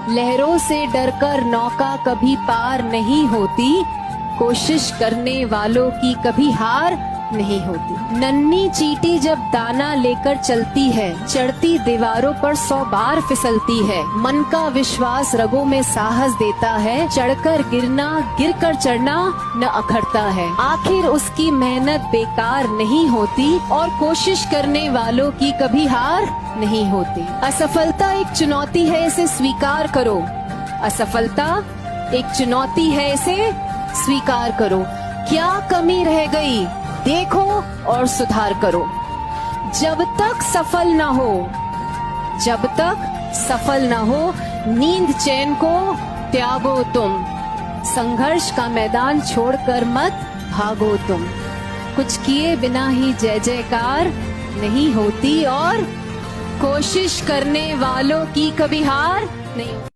लहरों से डरकर नौका कभी पार नहीं होती, कोशिश करने वालों की कभी हार नहीं होती। नन्ही चींटी जब दाना लेकर चलती है, चढ़ती दीवारों पर 100 बार फिसलती है। मन का विश्वास रगों में साहस देता है, चढ़कर गिरना गिरकर चढ़ना न अखरता है। आखिर उसकी मेहनत बेकार नहीं होती और कोशिश करने वालों की कभी हार नहीं होती। असफलता एक चुनौती है, इसे स्वीकार करो। असफलता एक चुनौती है, इसे स्वीकार करो। क्या कमी रह गई देखो और सुधार करो। जब तक सफल न हो, जब तक सफल न हो, नींद चैन को त्यागो तुम। संघर्ष का मैदान छोड़कर मत भागो तुम। कुछ किए बिना ही जय जयकार नहीं होती और कोशिश करने वालों की कभी हार नहीं होती।